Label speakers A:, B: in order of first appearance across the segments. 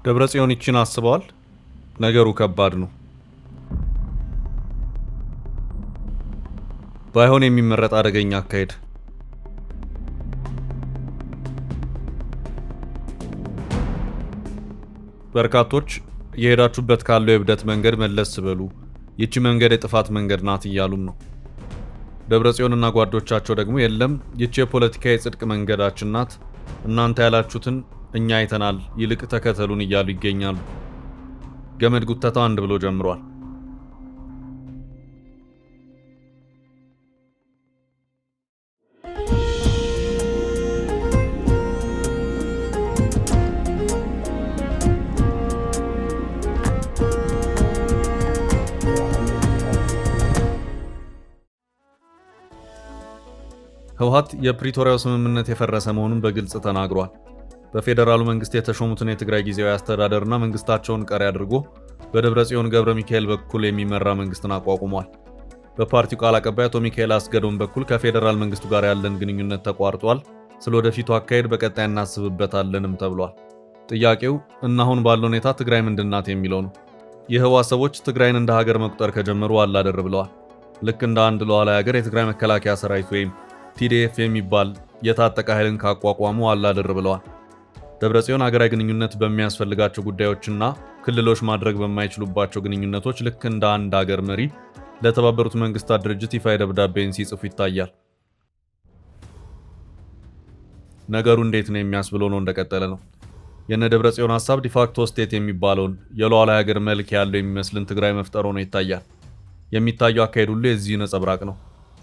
A: ደብረጽዮን ይችን አስበዋል? ነገሩ ከባድ ነው። ባይሆን የሚመረጥ አደገኛ አካሄድ። በርካቶች የሄዳችሁበት ካለው የብደት መንገድ መለስ በሉ፣ ይቺ መንገድ የጥፋት መንገድ ናት እያሉም ነው። ደብረጽዮንና ጓዶቻቸው ደግሞ የለም ይቺ የፖለቲካ የጽድቅ መንገዳችን ናት፣ እናንተ ያላችሁትን እኛ አይተናል፣ ይልቅ ተከተሉን እያሉ ይገኛሉ። ገመድ ጉተታው አንድ ብሎ ጀምሯል። ህወሓት የፕሪቶሪያው ስምምነት የፈረሰ መሆኑን በግልጽ ተናግሯል። በፌዴራሉ መንግስት የተሾሙትን የትግራይ ጊዜያዊ አስተዳደርና መንግስታቸውን ቀሪ አድርጎ በደብረጽዮን ገብረ ሚካኤል በኩል የሚመራ መንግስትን አቋቁሟል። በፓርቲው ቃል አቀባይ አቶ ሚካኤል አስገዶም በኩል ከፌዴራል መንግስቱ ጋር ያለን ግንኙነት ተቋርጧል፣ ስለወደፊቱ አካሄድ በቀጣይ እናስብበታለንም ተብሏል። ጥያቄው እና አሁን ባለው ሁኔታ ትግራይ ምንድናት የሚለው ነው። የህወሓት ሰዎች ትግራይን እንደ ሀገር መቁጠር ከጀመሩ አላደር ብለዋል። ልክ እንደ አንድ ሉዓላዊ ሀገር የትግራይ መከላከያ ሰራዊት ወይም ቲዲኤፍ የሚባል የታጠቀ ኃይልን ካቋቋሙ አላደር ብለዋል። ደብረጽዮን ሀገራዊ ግንኙነት በሚያስፈልጋቸው ጉዳዮችና ክልሎች ማድረግ በማይችሉባቸው ግንኙነቶች ልክ እንደ አንድ ሀገር መሪ ለተባበሩት መንግስታት ድርጅት ይፋ ደብዳቤን ሲጽፉ ይታያል። ነገሩ እንዴት ነው የሚያስብለው ነው እንደቀጠለ ነው። የነ ደብረጽዮን ሐሳብ ዲፋክቶ ስቴት የሚባለውን የሉዓላዊ ሀገር መልክ ያለው የሚመስልን ትግራይ መፍጠር ሆኖ ይታያል። የሚታየው አካሄድ ሁሉ የዚህ ነጸብራቅ ነው።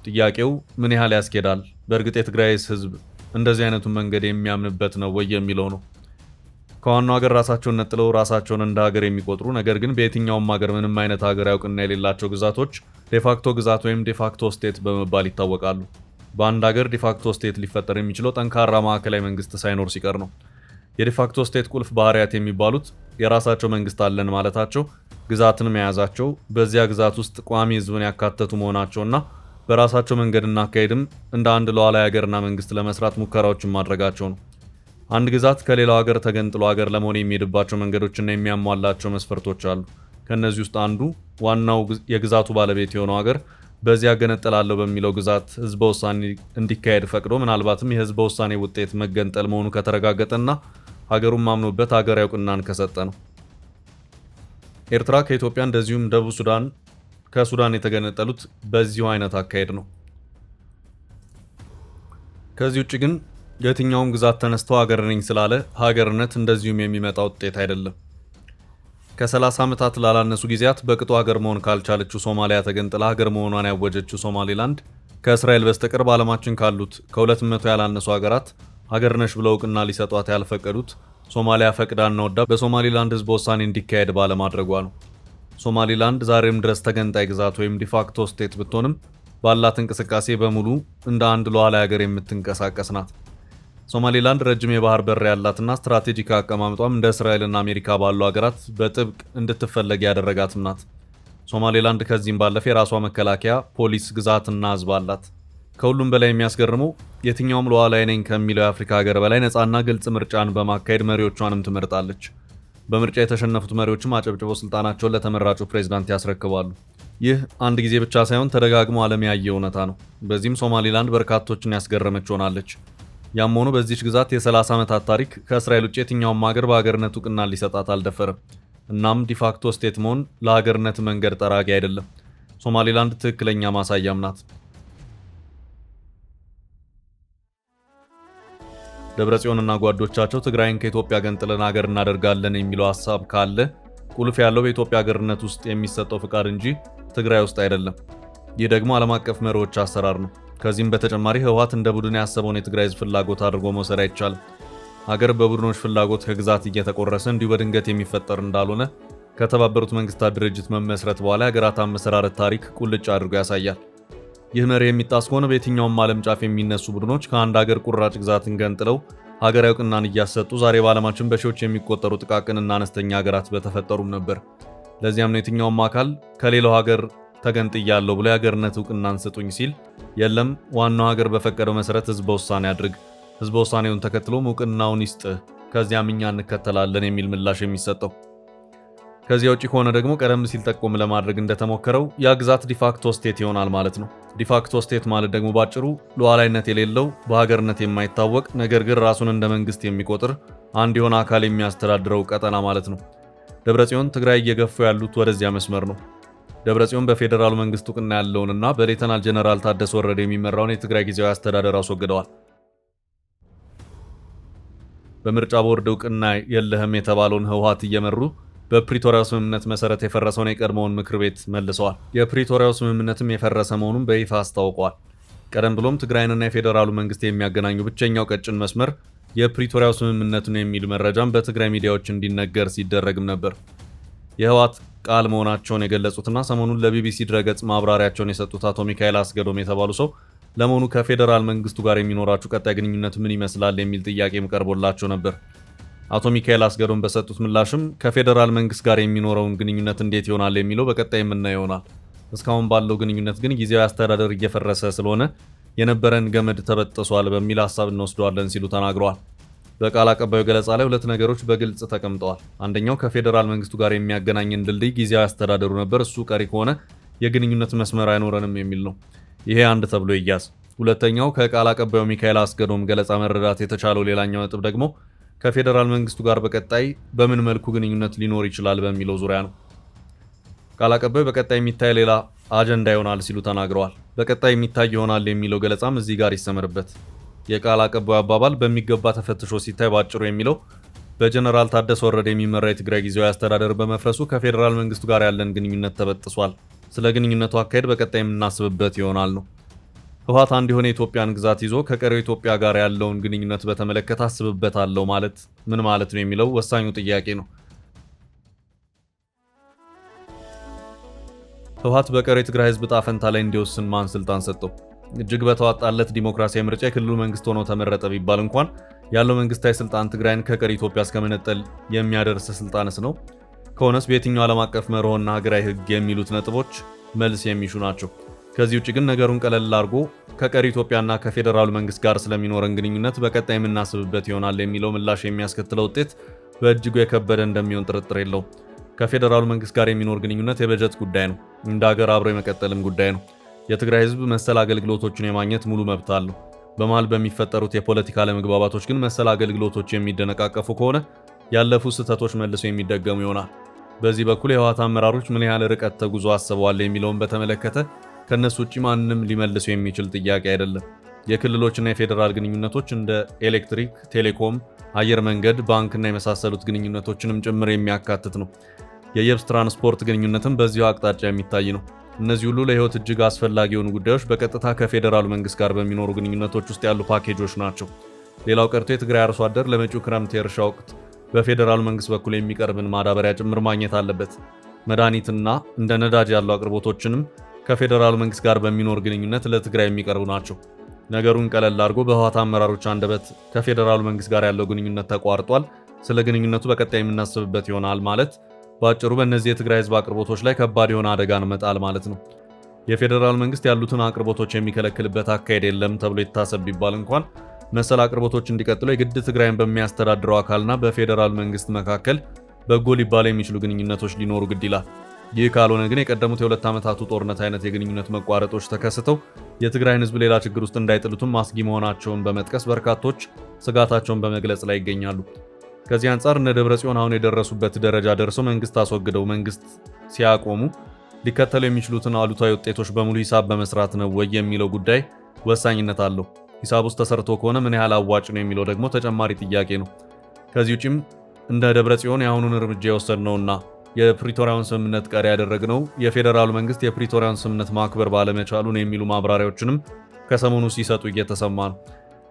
A: ጥያቄው ምን ያህል ያስኬዳል? በእርግጥ የትግራይስ ህዝብ እንደዚህ አይነቱን መንገድ የሚያምንበት ነው ወይ የሚለው ነው። ከዋናው ሀገር ራሳቸውን ነጥለው ራሳቸውን እንደ ሀገር የሚቆጥሩ ነገር ግን በየትኛውም ሀገር ምንም አይነት ሀገራዊ እውቅና የሌላቸው ግዛቶች ዴፋክቶ ግዛት ወይም ዴፋክቶ ስቴት በመባል ይታወቃሉ። በአንድ ሀገር ዴፋክቶ ስቴት ሊፈጠር የሚችለው ጠንካራ ማዕከላዊ መንግስት ሳይኖር ሲቀር ነው። የዴፋክቶ ስቴት ቁልፍ ባህሪያት የሚባሉት የራሳቸው መንግስት አለን ማለታቸው፣ ግዛትን መያዛቸው፣ በዚያ ግዛት ውስጥ ቋሚ ህዝብን ያካተቱ መሆናቸውና በራሳቸው መንገድና አካሄድም እንደ አንድ ሉዓላዊ ሀገርና መንግስት ለመስራት ሙከራዎችን ማድረጋቸው ነው። አንድ ግዛት ከሌላው ሀገር ተገንጥሎ ሀገር ለመሆን የሚሄድባቸው መንገዶችና የሚያሟላቸው መስፈርቶች አሉ። ከነዚህ ውስጥ አንዱ ዋናው የግዛቱ ባለቤት የሆነው ሀገር በዚያ ገነጠላለሁ በሚለው ግዛት ህዝበ ውሳኔ እንዲካሄድ ፈቅዶ ምናልባትም የህዝበ ውሳኔ ውጤት መገንጠል መሆኑ ከተረጋገጠና ሀገሩን ማምኖበት ሀገራዊ እውቅናን ከሰጠ ነው። ኤርትራ ከኢትዮጵያ እንደዚሁም ደቡብ ሱዳን ከሱዳን የተገነጠሉት በዚሁ አይነት አካሄድ ነው። ከዚህ ውጭ ግን የትኛውም ግዛት ተነስተው ሀገር ነኝ ስላለ ሀገርነት እንደዚሁም የሚመጣ ውጤት አይደለም። ከ30 ዓመታት ላላነሱ ጊዜያት በቅጡ ሀገር መሆን ካልቻለችው ሶማሊያ ተገንጥላ ሀገር መሆኗን ያወጀችው ሶማሌላንድ ከእስራኤል በስተቀር በዓለማችን ካሉት ከ200 ያላነሱ ሀገራት ሀገር ነሽ ብለው እውቅና ሊሰጧት ያልፈቀዱት ሶማሊያ ፈቅዳና ወዳ በሶማሌላንድ ህዝበ ውሳኔ እንዲካሄድ ባለማድረጓ ነው። ሶማሊላንድ ዛሬም ድረስ ተገንጣይ ግዛት ወይም ዲፋክቶ ስቴት ብትሆንም ባላት እንቅስቃሴ በሙሉ እንደ አንድ ሉዓላዊ ሀገር የምትንቀሳቀስ ናት። ሶማሊላንድ ረጅም የባህር በር ያላትና ስትራቴጂክ አቀማመጧም እንደ እስራኤልና አሜሪካ ባሉ ሀገራት በጥብቅ እንድትፈለግ ያደረጋትም ናት። ሶማሊላንድ ከዚህም ባለፈ የራሷ መከላከያ፣ ፖሊስ፣ ግዛትና ህዝብ አላት። ከሁሉም በላይ የሚያስገርመው የትኛውም ሉዓላዊ ነኝ ከሚለው የአፍሪካ ሀገር በላይ ነፃና ግልጽ ምርጫን በማካሄድ መሪዎቿንም ትመርጣለች። በምርጫ የተሸነፉት መሪዎችም አጨብጭበው ስልጣናቸውን ለተመራጩ ፕሬዝዳንት ያስረክባሉ። ይህ አንድ ጊዜ ብቻ ሳይሆን ተደጋግሞ ዓለም ያየ እውነታ ነው። በዚህም ሶማሊላንድ በርካቶችን ያስገረመች ሆናለች። ያም ሆኖ በዚች ግዛት የ30 ዓመታት ታሪክ ከእስራኤል ውጭ የትኛውም ሀገር በሀገርነት እውቅና ሊሰጣት አልደፈረም። እናም ዲፋክቶ ስቴት መሆን ለሀገርነት መንገድ ጠራጊ አይደለም። ሶማሊላንድ ትክክለኛ ማሳያም ናት። ደብረጽዮንና ጓዶቻቸው ትግራይን ከኢትዮጵያ ገንጥለን ሀገር እናደርጋለን የሚለው ሐሳብ ካለ ቁልፍ ያለው በኢትዮጵያ ሀገርነት ውስጥ የሚሰጠው ፍቃድ እንጂ ትግራይ ውስጥ አይደለም። ይህ ደግሞ ዓለም አቀፍ መሪዎች አሰራር ነው። ከዚህም በተጨማሪ ህወሓት እንደ ቡድን ያሰበውን የትግራይ ህዝብ ፍላጎት አድርጎ መውሰድ አይቻልም። ሀገር በቡድኖች ፍላጎት ከግዛት እየተቆረሰ እንዲሁ በድንገት የሚፈጠር እንዳልሆነ ከተባበሩት መንግስታት ድርጅት መመስረት በኋላ የሀገራት አመሰራረት ታሪክ ቁልጭ አድርጎ ያሳያል። ይህ መሪ የሚጣስ ከሆነ በየትኛውም ዓለም ጫፍ የሚነሱ ቡድኖች ከአንድ ሀገር ቁራጭ ግዛትን ገንጥለው ሀገራዊ እውቅናን እያሰጡ ዛሬ በዓለማችን በሺዎች የሚቆጠሩ ጥቃቅንና አነስተኛ ሀገራት በተፈጠሩም ነበር። ለዚያም ነው የትኛውም አካል ከሌላው ሀገር ተገንጥያለሁ ብሎ የሀገርነት እውቅናን ስጡኝ ሲል የለም ዋናው ሀገር በፈቀደው መሰረት ህዝበ ውሳኔ አድርግ፣ ህዝበ ውሳኔውን ተከትሎም እውቅናውን ይስጥ፣ ከዚያም እኛ እንከተላለን የሚል ምላሽ የሚሰጠው። ከዚያ ውጪ ከሆነ ደግሞ ቀደም ሲል ጠቆም ለማድረግ እንደተሞከረው ያ ግዛት ዲፋክቶ ስቴት ይሆናል ማለት ነው። ዲፋክቶ ስቴት ማለት ደግሞ ባጭሩ ሉዓላዊነት የሌለው በሀገርነት የማይታወቅ ነገር ግን ራሱን እንደ መንግስት የሚቆጥር አንድ የሆነ አካል የሚያስተዳድረው ቀጠና ማለት ነው። ደብረጽዮን ትግራይ እየገፉ ያሉት ወደዚያ መስመር ነው። ደብረጽዮን በፌዴራሉ መንግስት እውቅና ያለውንና በሌተናል ጀነራል ታደሰ ወረደ የሚመራውን የትግራይ ጊዜያዊ አስተዳደር አስወግደዋል። በምርጫ ቦርድ እውቅና የለህም የተባለውን ህወሓት እየመሩ በፕሪቶሪያው ስምምነት መሰረት የፈረሰውን የቀድሞውን ምክር ቤት መልሰዋል። የፕሪቶሪያው ስምምነትም የፈረሰ መሆኑን በይፋ አስታውቀዋል። ቀደም ብሎም ትግራይንና የፌዴራሉ መንግስት የሚያገናኙ ብቸኛው ቀጭን መስመር የፕሪቶሪያው ስምምነት ነው የሚል መረጃም በትግራይ ሚዲያዎች እንዲነገር ሲደረግም ነበር። የህወሓት ቃል መሆናቸውን የገለጹትና ሰሞኑን ለቢቢሲ ድረገጽ ማብራሪያቸውን የሰጡት አቶ ሚካኤል አስገዶም የተባሉ ሰው ለመሆኑ ከፌዴራል መንግስቱ ጋር የሚኖራችሁ ቀጣይ ግንኙነት ምን ይመስላል የሚል ጥያቄም ቀርቦላቸው ነበር። አቶ ሚካኤል አስገዶም በሰጡት ምላሽም ከፌዴራል መንግስት ጋር የሚኖረውን ግንኙነት እንዴት ይሆናል የሚለው በቀጣይ የምናየው ይሆናል። እስካሁን ባለው ግንኙነት ግን ጊዜያዊ አስተዳደር እየፈረሰ ስለሆነ የነበረን ገመድ ተበጥሷል በሚል ሐሳብ እንወስደዋለን ሲሉ ተናግረዋል። በቃል አቀባዩ ገለጻ ላይ ሁለት ነገሮች በግልጽ ተቀምጠዋል። አንደኛው ከፌዴራል መንግስቱ ጋር የሚያገናኝን ድልድይ ጊዜያዊ አስተዳደሩ ነበር፣ እሱ ቀሪ ከሆነ የግንኙነት መስመር አይኖረንም የሚል ነው። ይሄ አንድ ተብሎ ይያዝ። ሁለተኛው ከቃል አቀባዩ ሚካኤል አስገዶም ገለጻ መረዳት የተቻለው ሌላኛው ነጥብ ደግሞ ከፌዴራል መንግስቱ ጋር በቀጣይ በምን መልኩ ግንኙነት ሊኖር ይችላል በሚለው ዙሪያ ነው። ቃል አቀባዩ በቀጣይ የሚታይ ሌላ አጀንዳ ይሆናል ሲሉ ተናግረዋል። በቀጣይ የሚታይ ይሆናል የሚለው ገለጻም እዚህ ጋር ይሰመርበት። የቃል አቀባዩ አባባል በሚገባ ተፈትሾ ሲታይ ባጭሩ የሚለው በጀነራል ታደሰ ወረደ የሚመራ የትግራይ ጊዜያዊ አስተዳደር በመፍረሱ ከፌዴራል መንግስቱ ጋር ያለን ግንኙነት ተበጥሷል። ስለ ግንኙነቱ አካሄድ በቀጣይ የምናስብበት ይሆናል ነው። ህወሓት አንድ የሆነ የኢትዮጵያን ግዛት ይዞ ከቀሪው ኢትዮጵያ ጋር ያለውን ግንኙነት በተመለከተ አስብበታለሁ ማለት ምን ማለት ነው የሚለው ወሳኙ ጥያቄ ነው። ህወሓት በቀሪው የትግራይ ህዝብ ዕጣ ፈንታ ላይ እንዲወስን ማን ስልጣን ሰጠው? እጅግ በተዋጣለት ዲሞክራሲያዊ ምርጫ የክልሉ መንግስት ሆኖ ተመረጠ ቢባል እንኳን ያለው መንግስታዊ ስልጣን ትግራይን ከቀሪ ኢትዮጵያ እስከመነጠል የሚያደርስ ስልጣንስ ነው? ከሆነስ በየትኛው ዓለም አቀፍ መርሆና ሀገራዊ ህግ የሚሉት ነጥቦች መልስ የሚሹ ናቸው። ከዚህ ውጭ ግን ነገሩን ቀለል አድርጎ ከቀሪ ኢትዮጵያና ከፌዴራሉ መንግስት ጋር ስለሚኖረን ግንኙነት በቀጣይ የምናስብበት ይሆናል የሚለው ምላሽ የሚያስከትለው ውጤት በእጅጉ የከበደ እንደሚሆን ጥርጥር የለውም። ከፌዴራሉ መንግስት ጋር የሚኖር ግንኙነት የበጀት ጉዳይ ነው። እንደ ሀገር አብሮ የመቀጠልም ጉዳይ ነው። የትግራይ ህዝብ መሰል አገልግሎቶችን የማግኘት ሙሉ መብት አለው። በመሃል በሚፈጠሩት የፖለቲካ አለመግባባቶች ግን መሰል አገልግሎቶች የሚደነቃቀፉ ከሆነ ያለፉ ስህተቶች መልሰው የሚደገሙ ይሆናል። በዚህ በኩል የህወሓት አመራሮች ምን ያህል ርቀት ተጉዞ አስበዋል የሚለውን በተመለከተ ከነሱ ውጪ ማንም ሊመልሱ የሚችል ጥያቄ አይደለም። የክልሎችና የፌዴራል ግንኙነቶች እንደ ኤሌክትሪክ፣ ቴሌኮም፣ አየር መንገድ፣ ባንክና የመሳሰሉት ግንኙነቶችንም ጭምር የሚያካትት ነው። የየብስ ትራንስፖርት ግንኙነትም በዚሁ አቅጣጫ የሚታይ ነው። እነዚህ ሁሉ ለህይወት እጅግ አስፈላጊ የሆኑ ጉዳዮች በቀጥታ ከፌዴራሉ መንግስት ጋር በሚኖሩ ግንኙነቶች ውስጥ ያሉ ፓኬጆች ናቸው። ሌላው ቀርቶ የትግራይ አርሶ አደር ለመጪው ክረምት የእርሻ ወቅት በፌዴራሉ መንግስት በኩል የሚቀርብን ማዳበሪያ ጭምር ማግኘት አለበት። መድኃኒትና እንደ ነዳጅ ያሉ አቅርቦቶችንም ከፌዴራሉ መንግስት ጋር በሚኖር ግንኙነት ለትግራይ የሚቀርቡ ናቸው። ነገሩን ቀለል አድርጎ በህወሓት አመራሮች አንደበት ከፌዴራሉ መንግስት ጋር ያለው ግንኙነት ተቋርጧል፣ ስለ ግንኙነቱ በቀጣይ የምናስብበት ይሆናል ማለት በአጭሩ በእነዚህ የትግራይ ህዝብ አቅርቦቶች ላይ ከባድ የሆነ አደጋን መጣል ማለት ነው። የፌዴራል መንግስት ያሉትን አቅርቦቶች የሚከለክልበት አካሄድ የለም ተብሎ ይታሰብ ቢባል እንኳን መሰል አቅርቦቶች እንዲቀጥሉ የግድ ትግራይን በሚያስተዳድረው አካልና በፌዴራል መንግስት መካከል በጎ ሊባሉ የሚችሉ ግንኙነቶች ሊኖሩ ግድ ይላል። ይህ ካልሆነ ግን የቀደሙት የ2 ዓመታቱ ጦርነት አይነት የግንኙነት መቋረጦች ተከስተው የትግራይን ህዝብ ሌላ ችግር ውስጥ እንዳይጥሉትም አስጊ መሆናቸውን በመጥቀስ በርካቶች ስጋታቸውን በመግለጽ ላይ ይገኛሉ። ከዚህ አንጻር እነ ደብረጽዮን አሁን የደረሱበት ደረጃ ደርሰው መንግስት አስወግደው መንግስት ሲያቆሙ ሊከተሉ የሚችሉትን አሉታዊ ውጤቶች በሙሉ ሂሳብ በመስራት ነው ወይ የሚለው ጉዳይ ወሳኝነት አለው። ሂሳብ ውስጥ ተሰርቶ ከሆነ ምን ያህል አዋጭ ነው የሚለው ደግሞ ተጨማሪ ጥያቄ ነው። ከዚህ ውጪም እንደ ደብረጽዮን የአሁኑን እርምጃ የወሰድነውና የፕሪቶሪያውን ስምምነት ቀሪ ያደረግነው የፌዴራሉ መንግስት የፕሪቶሪያውን ስምምነት ማክበር ባለመቻሉ ነው የሚሉ ማብራሪያዎችንም ከሰሞኑ ሲሰጡ እየተሰማ ነው።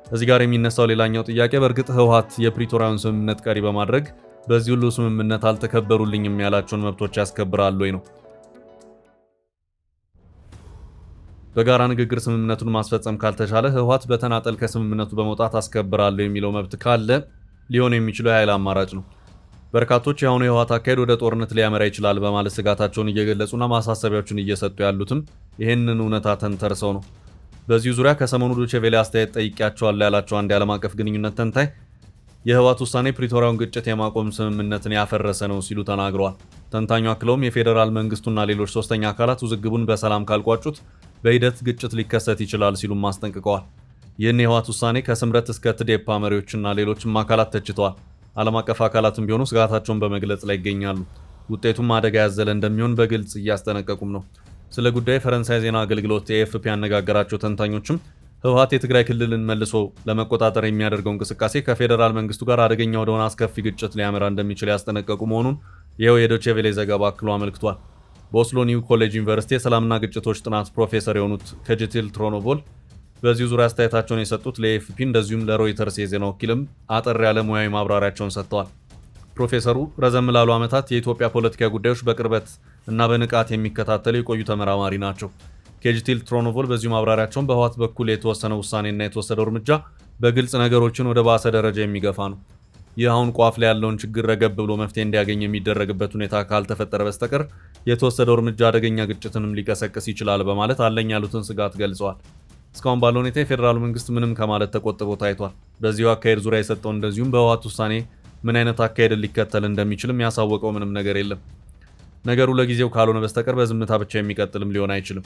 A: እዚህ ጋር የሚነሳው ሌላኛው ጥያቄ በእርግጥ ህወሓት የፕሪቶሪያውን ስምምነት ቀሪ በማድረግ በዚህ ሁሉ ስምምነት አልተከበሩልኝም ያላቸውን መብቶች ያስከብራል ወይ ነው። በጋራ ንግግር ስምምነቱን ማስፈጸም ካልተቻለ ህወሓት በተናጠል ከስምምነቱ በመውጣት አስከብራለሁ የሚለው መብት ካለ ሊሆን የሚችለው የኃይል አማራጭ ነው። በርካቶች የአሁኑ የህወሓት አካሄድ ወደ ጦርነት ሊያመራ ይችላል በማለት ስጋታቸውን እየገለጹና ማሳሰቢያዎችን እየሰጡ ያሉትም ይህንን እውነታ ተንተርሰው ነው። በዚሁ ዙሪያ ከሰሞኑ ዶቼ ቬለ አስተያየት ጠይቄያቸዋለሁ ያላቸው አንድ የዓለም አቀፍ ግንኙነት ተንታኝ የህወሓት ውሳኔ ፕሪቶሪያውን ግጭት የማቆም ስምምነትን ያፈረሰ ነው ሲሉ ተናግረዋል። ተንታኙ አክለውም የፌዴራል መንግስቱና ሌሎች ሶስተኛ አካላት ውዝግቡን በሰላም ካልቋጩት በሂደት ግጭት ሊከሰት ይችላል ሲሉም አስጠንቅቀዋል። ይህን የህወሓት ውሳኔ ከስምረት እስከ ትዴፓ መሪዎችና ሌሎችም አካላት ተችተዋል። ዓለም አቀፍ አካላትም ቢሆኑ ስጋታቸውን በመግለጽ ላይ ይገኛሉ። ውጤቱም አደጋ ያዘለ እንደሚሆን በግልጽ እያስጠነቀቁም ነው። ስለ ጉዳዩ የፈረንሳይ ዜና አገልግሎት ኤኤፍፒ ያነጋገራቸው ተንታኞችም ህወሓት የትግራይ ክልልን መልሶ ለመቆጣጠር የሚያደርገው እንቅስቃሴ ከፌዴራል መንግስቱ ጋር አደገኛ ወደሆነ አስከፊ ግጭት ሊያመራ እንደሚችል ያስጠነቀቁ መሆኑን ይኸው የዶቼ ቬለ ዘገባ አክሎ አመልክቷል። በኦስሎ ኒው ኮሌጅ ዩኒቨርሲቲ የሰላምና ግጭቶች ጥናት ፕሮፌሰር የሆኑት ከጂቲል ትሮኖቮል በዚህ ዙሪያ አስተያየታቸውን የሰጡት ለኤኤፍፒ እንደዚሁም ለሮይተርስ የዜና ወኪልም አጠር ያለ ሙያዊ ማብራሪያቸውን ሰጥተዋል። ፕሮፌሰሩ ረዘም ላሉ ዓመታት የኢትዮጵያ ፖለቲካ ጉዳዮች በቅርበት እና በንቃት የሚከታተሉ የቆዩ ተመራማሪ ናቸው። ኬጂቲል ትሮኖቮል በዚሁ ማብራሪያቸውን በህወሓት በኩል የተወሰነው ውሳኔና የተወሰደው እርምጃ በግልጽ ነገሮችን ወደ ባሰ ደረጃ የሚገፋ ነው። ይህ አሁን ቋፍ ላይ ያለውን ችግር ረገብ ብሎ መፍትሄ እንዲያገኝ የሚደረግበት ሁኔታ ካልተፈጠረ በስተቀር የተወሰደው እርምጃ አደገኛ ግጭትንም ሊቀሰቅስ ይችላል በማለት አለኝ ያሉትን ስጋት ገልጸዋል። እስካሁን ባለው ሁኔታ የፌዴራሉ መንግስት ምንም ከማለት ተቆጥቦ ታይቷል። በዚሁ አካሄድ ዙሪያ የሰጠው እንደዚሁም በህወሓት ውሳኔ ምን አይነት አካሄድን ሊከተል እንደሚችልም ያሳወቀው ምንም ነገር የለም። ነገሩ ለጊዜው ካልሆነ በስተቀር በዝምታ ብቻ የሚቀጥልም ሊሆን አይችልም።